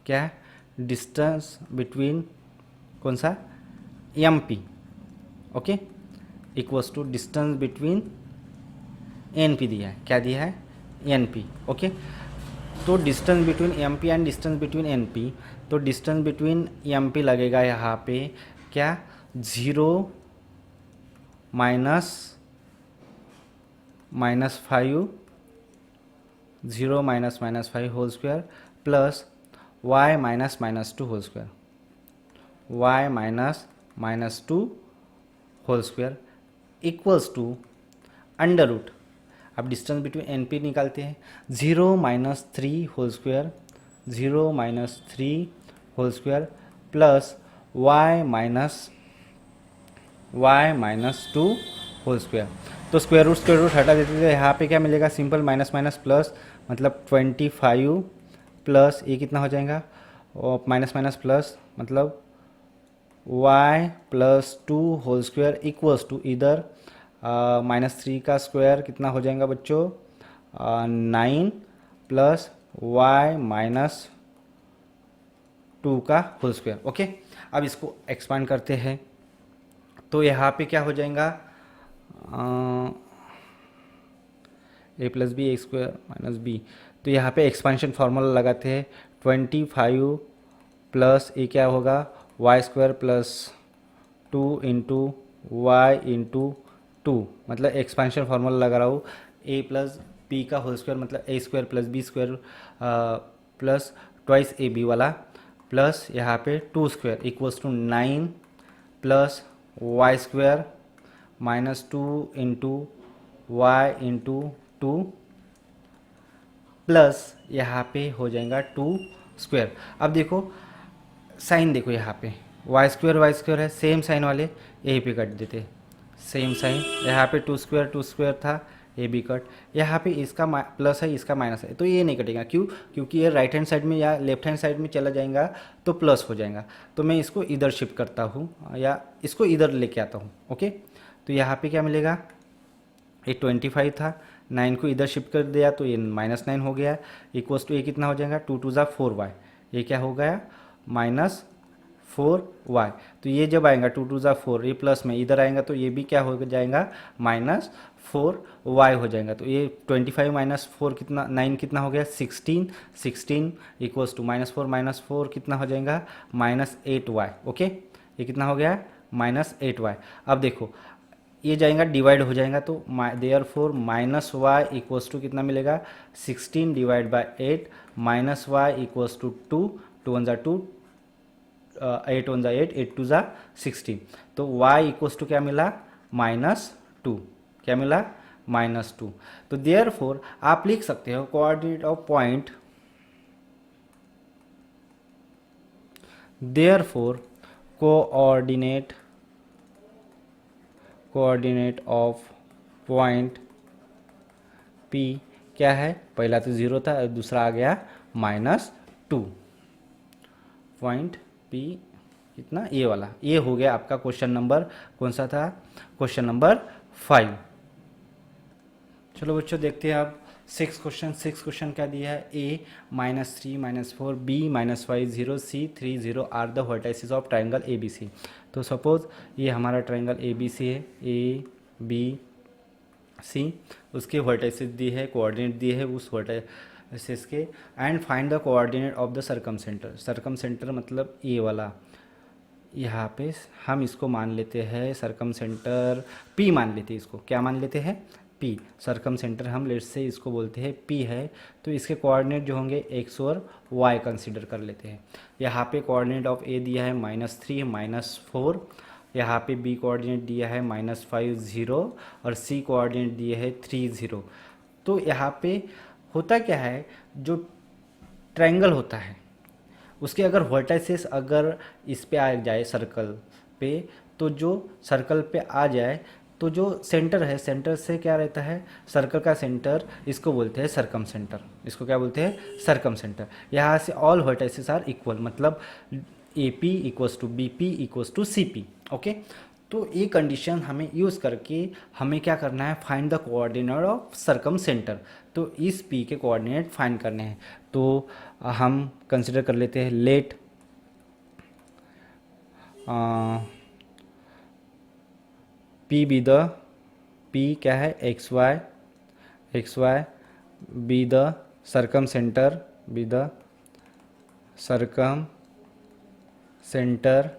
क्या है, डिस्टेंस बिटवीन कौन सा, M P, okay, equals to distance between N P दिया है। क्या दिया है, एन पी। ओके, तो distance between M P and distance between N P, तो डिस्टेंस बिटवीन एम पी लगेगा यहाँ पे क्या, 0 -5 0 -5 whole square plus y -2 whole square, y -2 whole square equals to under root. अब डिस्टेंस बिटवीन एन पी निकालते हैं, 0 -3 whole square, 0 -3 whole square plus y -2 whole square. तो square root हटा देते थे, यहाँ पे क्या मिलेगा, सिंपल माइनस माइनस प्लस, मतलब 25 प्लस ये कितना हो जाएगा, और माइनस माइनस प्लस मतलब y +2 whole square equals to इधर -3 का स्क्वायर कितना हो जाएगा बच्चों, 9 प्लस y -2 का होल स्क्वायर। ओके, अब इसको एक्सपांड करते हैं, तो यहाँ पे क्या हो जाएगा, a + b a² - b। तो यहाँ पे एक्सपांशन फार्मूला लगाते हैं, 25 प्लस ये क्या होगा, y² + 2 × y × 2, मतलब एक्सपांशन फार्मूला लगा रहा हूँ, a + b का होल स्क्वायर मतलब a² + b² plus twice ab वाला, प्लस यहाँ पे 2² equals to 9 plus y² -2 × y × 2 plus यहाँ पे हो जाएगा 2²। अब देखो साइन, देखो यहाँ पे वाई स्क्वायर है, सेम साइन वाले ए पे कट देते, सेम साइन, यहाँ पे टू स्क्वायर था, ए बी कट, यहाँ पे इसका प्लस है इसका माइनस है, तो ये नहीं कटेगा, क्यों? क्योंकि ये राइट हैंड साइड में या लेफ्ट हैंड साइड में चला जाएगा तो प्लस हो जाएगा, तो मैं इसको इधर शिफ्ट करता हूँ या इसको इधर लेके आता हूँ। ओके, तो यहाँ पे क्या मिलेगा, ये 25 था, 9 को इधर शिफ्ट कर दिया तो ये -9 हो गया, इक्वल्स टू ये कितना हो जाएगा, 2 टू ज़ा 4y, ये क्या हो गया, -4y। तो ये जब आएगा 2 टू ज़ा 4, ये प्लस में इधर आएगा तो ये भी क्या हो जाएगा, -4y हो जाएगा। तो ये 25 माइनस 4 कितना, 9 कितना हो गया, 16, 16 इक्वल्स टू -4 कितना हो जाएगा, -8y। ओके, ये कितना हो गया, -8y। अब देखो ये जाएगा डिवाइड हो जाएगा, तो therefore -y equals to कितना मिलेगा, 16 divide by 8 -y equals to 2, 2 1 ज़ा 2, 8 1 ज़ा 8, 8 2 ज़ा 16, तो y इक्वल्स टू क्या मिला, -2, क्या मिला, -2। तो देयर फोर आप लिख सकते हो coordinate of point, therefore coordinate of point P क्या है, पहला तो 0 था, दूसरा आ गया -2, पॉइंट P कितना, ये वाला, ये हो गया आपका क्वेश्चन नंबर, कौन सा था, क्वेश्चन नंबर 5। चलो बच्चों देखते हैं अब 6 क्वेश्चन क्या दिया है, A -3 -4 B -5 0 C 3 0 are the vertices of triangle ABC। तो सपोज ये हमारा ट्राइंगल ABC है, ABC, उसके वर्टाइसेस दिए है, कोऑर्डिनेट दिए है उस वर्टाइसेस के, and find the coordinate of the circumcentre मतलब ये वाला, यहाँ पे हम इसको मान लेते हैं सर्कम सेंटर P मान लेते हैं, इसको क्या मान लेते हैं, P, सर्कम सेंटर हम लेट से इसको बोलते हैं P है, तो इसके कोऑर्डिनेट जो होंगे x और y कंसीडर कर लेते हैं। यहाँ पे कोऑर्डिनेट ऑफ A दिया है -3 -4, यहाँ पे B कोऑर्डिनेट दिया है -5 0 और C कोऑर्डिनेट दिए है 3 0। तो यहाँ पे होता क्या है, जो ट्रायंगल होता है उसके अगर वर्टाइसेस अगर इस पे आ जाए सर्कल पे, तो जो सर्कल पे आ जाए तो जो सेंटर है, सेंटर से क्या रहता है, सर्कल का सेंटर, इसको बोलते हैं सर्कम सेंटर, इसको क्या बोलते हैं, सर्कम सेंटर। यहाँ से ऑल वर्टाइसेस आर इक्वल, मतलब AP equals to BP equals to CP। Okay, तो ये कंडीशन हमें यूज़ करके हमें क्या करना है, find the coordinate of circum centre. तो इस P के कोऑर्डिनेट फाइंड करने हैं, तो हम कंसिडर कर लेते हैं, let P be the, P क्या है, XY be the circumcentre, be the circumcentre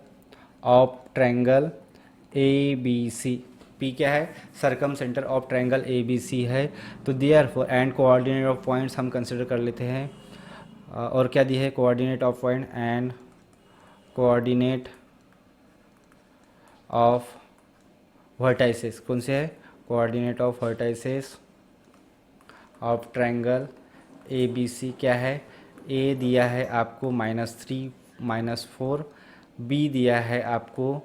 of triangle ABC। P क्या है, circumcentre of triangle ABC है। तो therefore and coordinate of points हम कंसिडर कर लेते हैं, और क्या दिया है, coordinate of point and coordinate of vertices, कौन से है, coordinate of vertices of triangle ABC क्या है, A दिया है आपको -3 -4, B दिया है आपको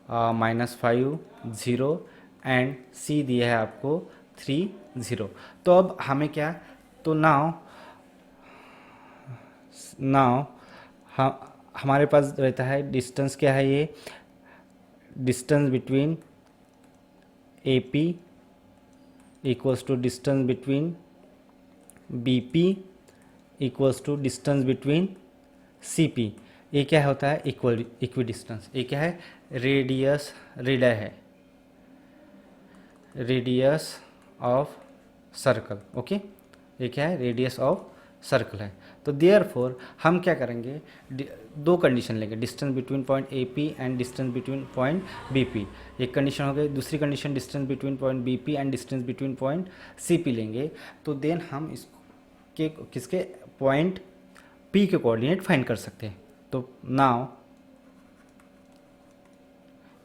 -5 0 एंड C दिया है आपको 3 0। तो अब हमें क्या, तो नाउ हमारे पास रहता है डिस्टेंस, क्या है ये, distance between AP equals to distance between BP equals to distance between CP। ये क्या होता है, इक्वी डिस्टेंस, ये क्या है, रेडियस ऑफ सर्कल। ओके, ये क्या है, रेडियस ऑफ सर्कल है। तो देयरफॉर हम क्या करेंगे, दो कंडीशन लेंगे, distance between point AP and distance between point BP, एक कंडीशन हो गई। दूसरी condition distance between point BP and distance between point CP लेंगे। तो देन हम इसके किसके, पॉइंट P के कोऑर्डिनेट फाइंड कर सकते हैं। तो नाउ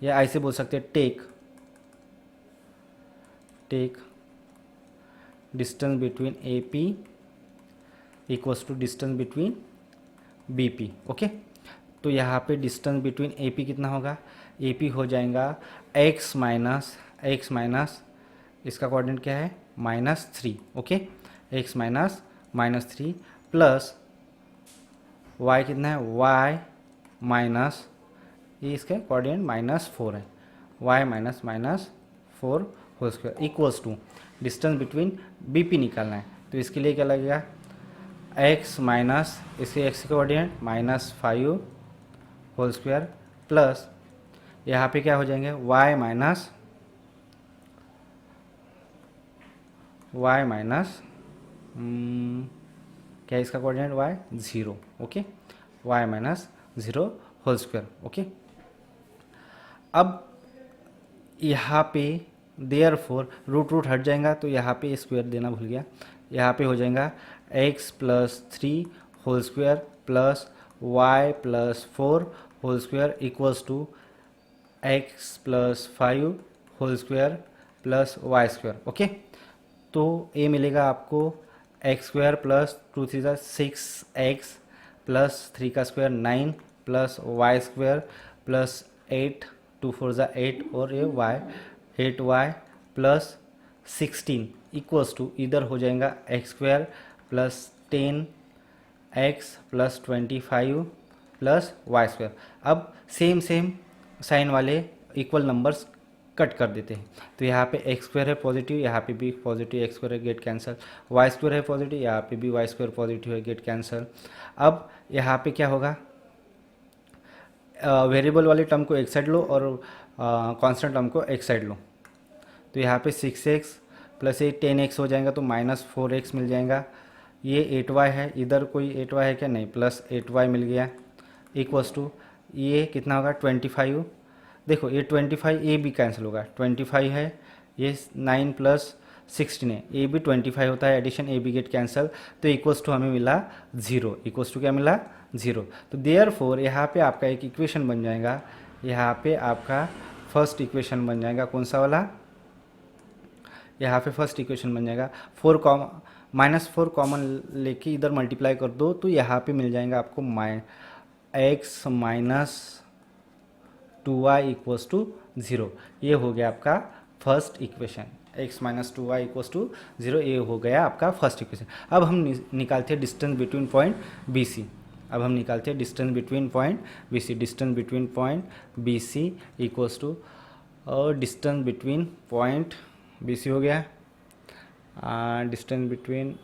या ऐसे बोल सकते हैं, take distance between AP equals to distance between BP। Okay, तो यहाँ पे डिस्टेंस बिटवीन ए पी कितना होगा, ए पी हो जाएगा एक्स माइनस इसका कोऑर्डिनेट क्या है -3, ओके, एक्स -3 प्लस वाई कितना है, वाई माइनस ये इसका कोऑर्डिनेट -4 है, Y -4 whole square equals to distance between B P निकालना है। तो इसके लिए क्या लगेगा, एक्स माइनस इसके एक्स का कोऑर्डिनेट -5 होल स्क्वायर प्लस यहाँ पे क्या हो जाएंगे y माइनस क्या इसका coordinate y 0, okay, y -0 whole square, okay. अब यहाँ पे देयर फोर रूट हट जाएगा तो यहाँ पे स्क्वायर देना भूल गया, यहाँ पे हो जाएगा x+3 whole square plus y+4 whole square equals to x+5 whole square plus Y square, okay. तो ये मिलेगा आपको x² प्लस 2 3 6x प्लस 3 का स्क्वायर 9 प्लस y² प्लस 8 2 4 8 और ये y 8y plus 16 equals to इधर हो जाएगा x² plus 10x plus 25 plus y²। अब सेम साइन वाले इक्वल नंबर्स कट कर देते हैं। तो यहाँ पे x² है पॉजिटिव, यहाँ पे भी पॉजिटिव x² है, गेट कैंसल, y² है पॉजिटिव, यहाँ पे भी y² पॉजिटिव है, गेट कैंसल। अब यहाँ पे क्या होगा, वेरिएबल वाले टर्म को एक साइड लो और कांस्टेंट टर्म को एक साइड लो। तो यहाँ पे 6x प्लस ये 10x हो जाएगा तो -4x मिल जाएगा। ये 8y है, इधर कोई 8y है क्या, नहीं, प्लस 8y मिल गया इक्वल्स टू ये कितना होगा 25। देखो ये 25 ये भी कैंसिल होगा, 25 है, ये 9 प्लस 16 है, ये भी 25 होता है addition, A B get cancel, तो इक्वल्स टू हमें मिला 0, इक्वल्स टू क्या मिला 0। तो देयर फोर यहाँ पे आपका एक इक्वेशन बन जाएगा, यहाँ पे आपका फर्स्ट इक्वेशन बन जाएगा, कौन सा वाला, यहाँ पे फर्स्ट इक्वेशन बन जाएगा -4 कॉमन लेके इधर मल्टीप्लाई कर दो तो यहाँ पे मिल जाएगा आपको x minus 2y equals to 0। ये हो गया आपका first equation, x minus 2y equals to 0, ये हो गया आपका फर्स्ट इक्वेशन। अब हम निकालते हैं distance between point B C. अब हम निकालते हैं distance between point B C. Distance between point B C equals to distance between point B C हो गया, डिस्टेंस बिटवीन,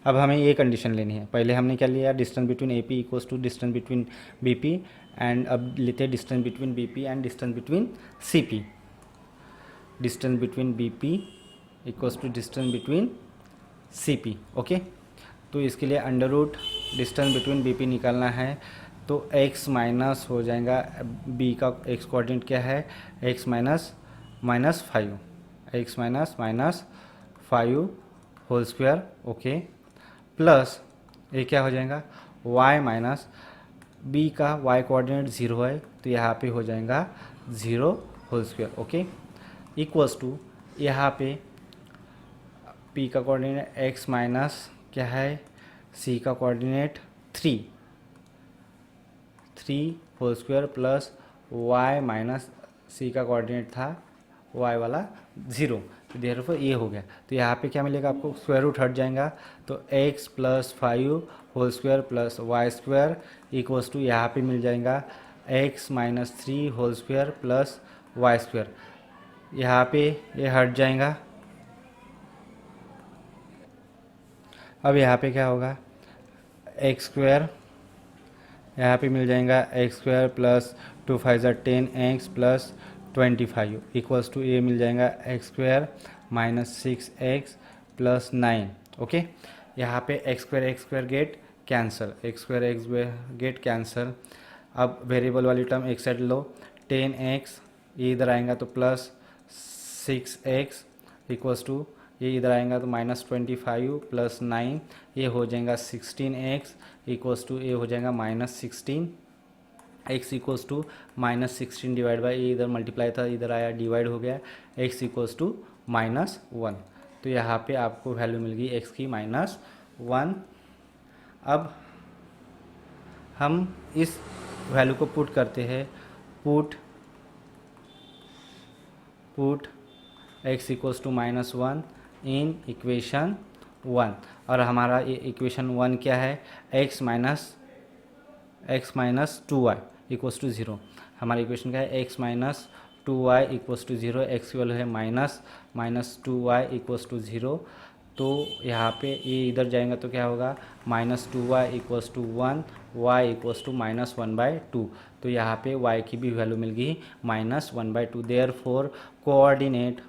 अब हमें ये कंडीशन लेनी है। पहले हमने क्या लिया, distance between A P equals to distance between B P, and अब लेते हैं distance between B P and distance between C P. Distance between B P equals to distance between C P, okay. तो इसके लिए under root distance between B P निकालना है, तो x minus हो जाएगा, b का x कोऑर्डिनेट क्या है, x minus -5, x minus -5 whole square, okay, plus ये क्या हो जाएगा y माइनस b का y कोऑर्डिनेट 0 है तो यहाँ पे हो जाएगा 0 whole square, okay, equals to यहाँ पे p का कोऑर्डिनेट x माइनस क्या है, c का coordinate 3 whole square plus y minus c का कोऑर्डिनेट था y वाला 0, तो देयरफॉर ये हो गया। तो यहाँ पे क्या मिलेगा आपको, स्क्वायर रूट हट जाएगा तो x plus 5 whole square plus Y square equals to यहाँ पे मिल जाएगा x minus 3 whole square plus Y square. यहाँ पे ये हट जाएगा। अब यहाँ पे क्या होगा, एक्स स्क्वायर यहाँ पे मिल जाएगा X square plus 2 5 10x plus 25 equals to ये मिल जाएगा X square minus 6x plus 9, okay. यहाँ पे X square get cancel, X square get cancel. अब वेरिएबल वाली टर्म एक साइड लो, 10x ये इधर आएगा तो प्लस 6x इक्वल्स टू ये इधर आएगा तो -25 प्लस 9 ये हो जाएगा 16x इक्वल्स टू ये हो जाएगा -16, x equals to -16 divide by ये इधर मल्टीप्लाई था इधर आया डिवाइड हो गया, x इक्वल्स टू -1। तो यहाँ पे आपको वैल्यू मिल गई x की -1। अब हम इस वैल्यू को पुट करते हैं, put x equals to -1 in equation 1, और हमारा ये इक्वेशन 1 क्या है, x minus 2y equals to 0। हमारा इक्वेशन क्या है, x minus 2y equals to 0, X की वैल्यू है -2y इक्वल्स टू 0। तो यहाँ पे ये इधर जाएगा तो क्या होगा, -2y equals to 1, y equals to -1/2। तो यहाँ पे y की भी वैल्यू मिल गई -1/2। देयर फोर कोऑर्डिनेट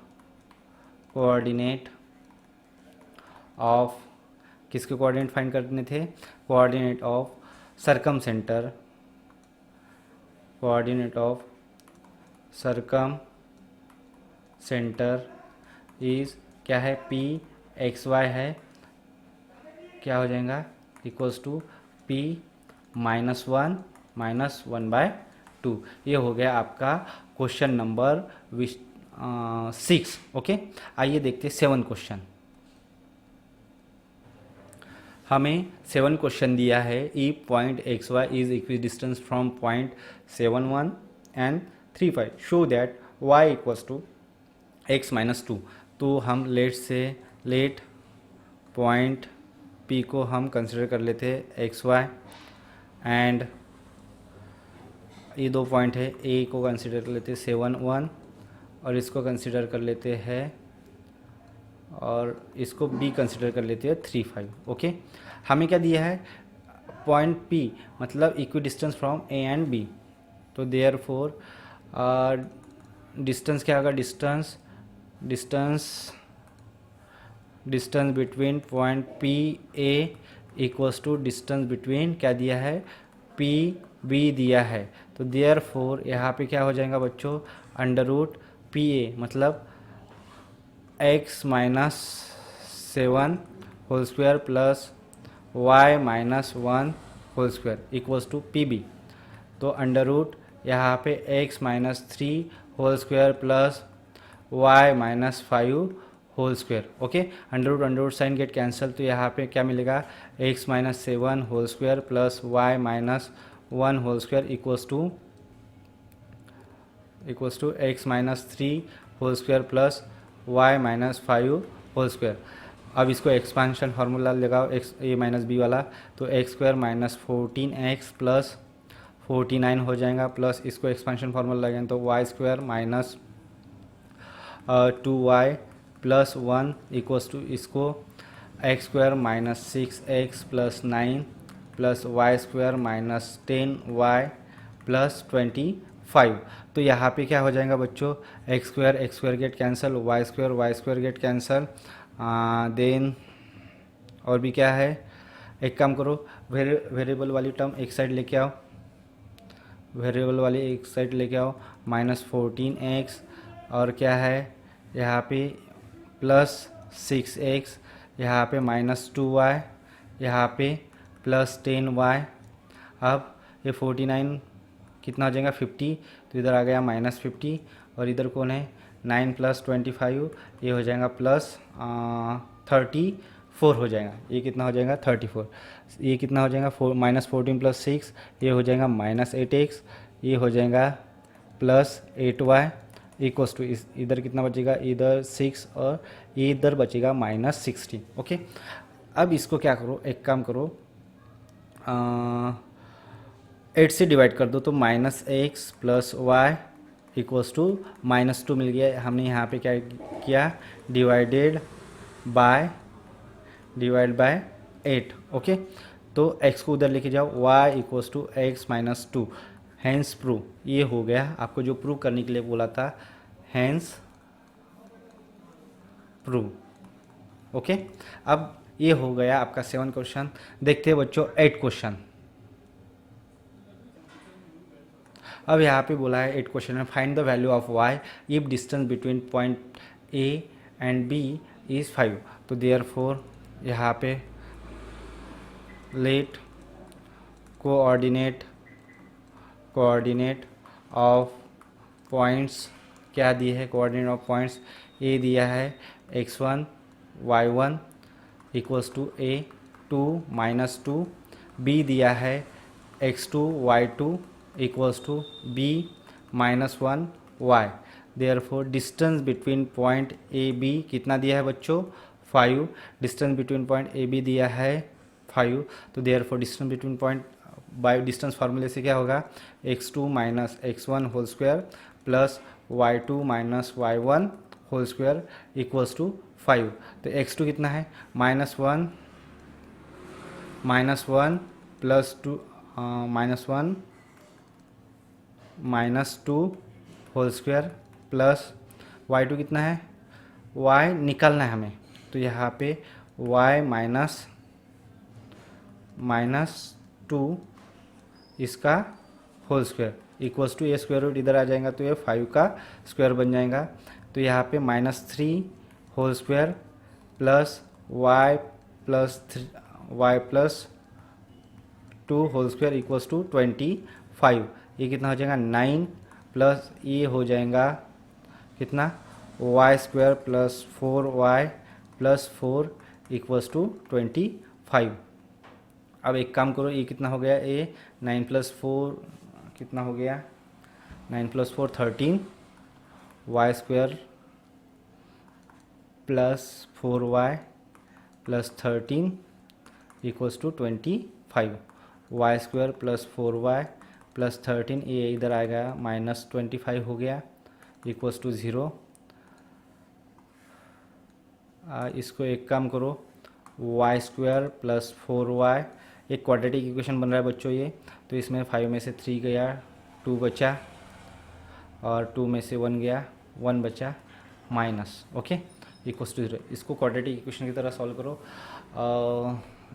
ऑफ, किसके कोऑर्डिनेट फाइंड करने थे, कोऑर्डिनेट ऑफ सरकम सेंटर इज क्या है, p xy है, क्या हो जाएगा, इक्वल्स टू p -1/2। ये हो गया आपका क्वेश्चन नंबर 6। ओके, आइए देखते हैं 7 क्वेश्चन। हमें 7 क्वेश्चन दिया है, ई point X Y is equidistance from point 7 1 and 3 5, show that Y equals to x -2। तो हम लेट पॉइंट P को हम कंसिडर कर लेते हैं एक्स वाई, एंड ये 2 पॉइंट है, A को कंसिडर कर लेते हैं 7 1, और इसको कंसिडर कर लेते हैं, और इसको B कंसिडर कर लेते हैं 3 5। ओके, हमें क्या दिया है, पॉइंट P मतलब equidistance from A and B। तो देयर फोर डिस्टेंस क्या होगा, distance between point P A equals to distance between, क्या दिया है, P B दिया है। तो देयर फोर यहाँ पे क्या हो जाएगा बच्चों, √PA मतलब x -7 whole square plus y -1 equals to PB। तो अंडर यहाँ पे x -3 whole square plus y -5 whole square. Okay, under sign get cancel, तो यहाँ पे क्या मिलेगा, x -7 whole square plus y -1 whole square equals to x -3 whole square plus y -5 whole square. अब इसको एक्सपांशन फार्मूला लगाओ, x a माइनस बी वाला, तो x² -14x प्लस 49 हो जाएगा, प्लस इसको एक्सपांशन फार्मूला लगाएंगे तो y² -2y plus 1 equals to इसको x² -6x plus 9 plus y² -10y plus 25। तो यहाँ पे क्या हो जाएगा बच्चों, x² get cancel, y² get cancel, then और भी क्या है, एक काम करो, वेरिएबल वाली टर्म एक साइड लेके आओ, -14x, और क्या है यहाँ पे प्लस 6x, यहाँ पे -2y, यहाँ पे प्लस 10y। अब ये 49 कितना हो जाएगा, 50, तो इधर आ गया -50, और इधर कौन है, 9 + 25, ये हो जाएगा प्लस 34 हो जाएगा। ये कितना हो जाएगा, 34। ये कितना हो जाएगा, -14 + 6, ये हो जाएगा -8x, ये हो जाएगा प्लस 8y इक्वल्स टू, इधर कितना बचेगा, इधर 6, और ये इधर बचेगा -60। ओके, अब इसको क्या करो, एक काम करो, 8 से डिवाइड कर दो, तो -x plus y equals to -2 मिल गया। हमने यहाँ पे क्या किया, डिवाइड बाय 8। ओके, तो x को उधर लेके जाओ, y equals to x -2, hence prove. ये हो गया, आपको जो प्रूव करने के लिए बोला था, हैंस प्रूव। ओके, अब ये हो गया आपका 7 क्वेश्चन। देखते हैं बच्चों 8 क्वेश्चन। अब यहाँ पे बोला है 8 क्वेश्चन में, find the value of y if distance between point A and B is 5। तो देयर फोर यहाँ पे लेट कोऑर्डिनेट ऑफ पॉइंट्स, क्या दिए है, कोऑर्डिनेट ऑफ पॉइंट्स A दिया है x1 y1 equals to A 2 -2, B दिया है x2 y2 equals to b minus 1 y। Therefore distance between point A B कितना दिया है बच्चों 5। Distance between point A B दिया है 5, तो therefore distance between point by distance फार्मूले से क्या होगा x2 minus x1 whole square plus y2 minus y1 whole square equals to 5। तो x2 कितना है minus one plus two minus two whole square plus y2 कितना है y निकालना है हमें, तो यहाँ पे y माइनस टू इसका होल स्क्वायर इक्वल्स टू ये स्क्वायर रूट इधर आ जाएगा तो ये 5 का स्क्वायर बन जाएगा। तो यहाँ पे -3 whole square plus y plus 2 whole square equals to 25। ये कितना हो जाएगा 9 प्लस ये हो जाएगा कितना y square plus 4y plus 4 equals to 25। अब एक काम करो, ये कितना हो गया ये 9 प्लस 4 कितना हो गया 9 plus 4 13 y square plus 4y plus 13 equals to 25। y square plus 4y plus 13 ये इधर आएगा -25 हो गया इक्वल्स टू 0। इसको एक काम करो y स्क्वायर प्लस 4y एक क्वाड्रेटिक इक्वेशन बन रहा है बच्चों ये, तो इसमें 5 में से 3 गया 2 बचा और 2 में से 1 गया 1 बचा माइनस ओके इक्वल्स टू 0। इसको क्वाड्रेटिक इक्वेशन की तरह सॉल्व करो।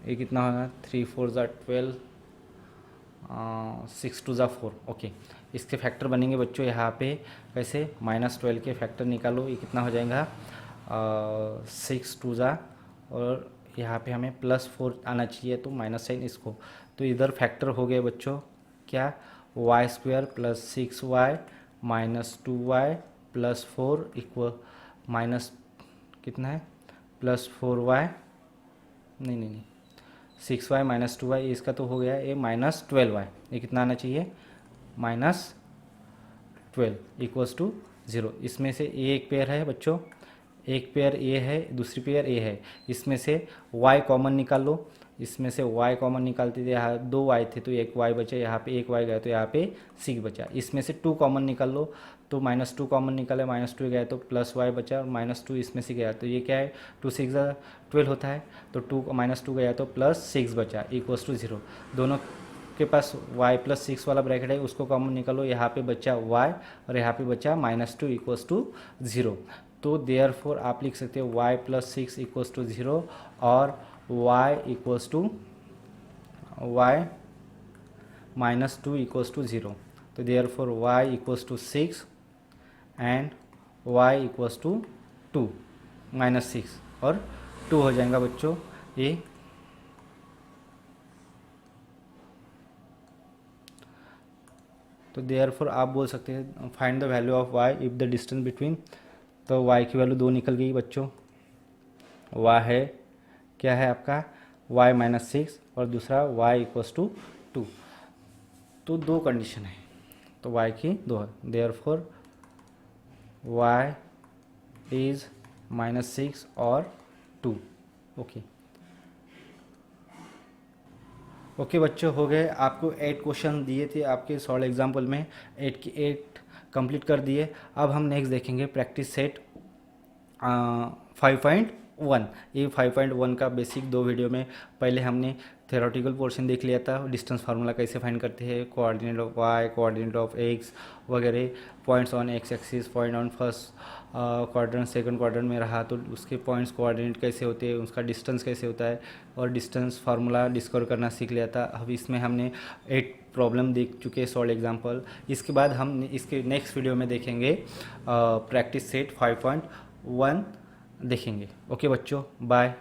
ये कितना होगा 3 4 ज़ा 12 6 2 ज़ा 4 ओके। इसके फैक्टर बनेंगे बच्चों यहाँ पे कैसे -12 के फैक्टर निकालो, ये कितना हो जाएगा 6 2 ज़ा और यहाँ पे हमें +4 आना चाहिए तो माइनस साइन इसको, तो इधर फैक्टर हो गए बच्चों क्या y square plus 6y minus 2y plus 4 equal minus कितना है प्लस 4y नहीं 6y माइनस 2y इसका तो हो गया ये -12y, ये कितना आना चाहिए -12 इक्वल्स टू 0। इसमें से ये एक पेयर है बच्चों, एक पेयर ए है दूसरी पेयर ए है, इसमें से y कॉमन निकाल लो। इसमें से y कॉमन निकालते थे यहाँ 2 y थे तो एक y बचा, यहाँ पे एक y गया तो यहाँ पे 6 बचा। इसमें से 2 कॉमन निकाल लो तो -2 कॉमन निकाले -2 गया तो +y बचा और -2 इसमें से गया तो ये क्या है 2 6 12 होता है तो 2 -2 गया तो +6 बचा इक्वल्स टू 0। दोनों के पास y प्लस 6 वाला ब्रैकेट है उसको कॉमन निकालो, यहाँ पे बचा y और यहाँ पे बचा -2 इक्वल्स टू 0। तो देयरफॉर आप लिख सकते हो y प्लस 6 इक्वल्स टू 0 और y equals to y minus 2 equals to 0। तो therefore y equals to 6 and y equals to 2 -6 और 2 हो जाएगा बच्चों ये। तो देयरफॉर आप बोल सकते हैं find the value of y if the distance between, तो y की वैल्यू 2 निकल गई बच्चों। y है क्या है आपका y -6 और दूसरा y इक्वल्स टू 2, तो 2 कंडीशन है तो y की 2 है। देयरफॉर y इज़ -6 और 2 ओके। ओके बच्चों हो गए, आपको 8 क्वेश्चन दिए थे आपके सॉल्व एग्जाम्पल में, 8 की 8 कंप्लीट कर दिए। अब हम नेक्स्ट देखेंगे प्रैक्टिस सेट 5.1। ये 5.1 का बेसिक 2 वीडियो में पहले हमने थ्योरेटिकल पोर्शन देख लिया था, डिस्टेंस फार्मूला कैसे फाइंड करते हैं, coordinate of y, coordinate of x वगैरह, points on x axis, point on first quadrant second quadrant में रहा तो उसके पॉइंट्स कोऑर्डिनेट कैसे होते हैं, उसका डिस्टेंस कैसे होता है और डिस्टेंस फार्मूला डिस्कवर करना सीख लिया था। अब इसमें हमने 8 प्रॉब्लम देख चुके हैं सॉल्व एग्जाम्पल। इसके बाद हम इसके नेक्स्ट वीडियो में देखेंगे प्रैक्टिस सेट 5.1 देखेंगे। ओके बच्चों बाय।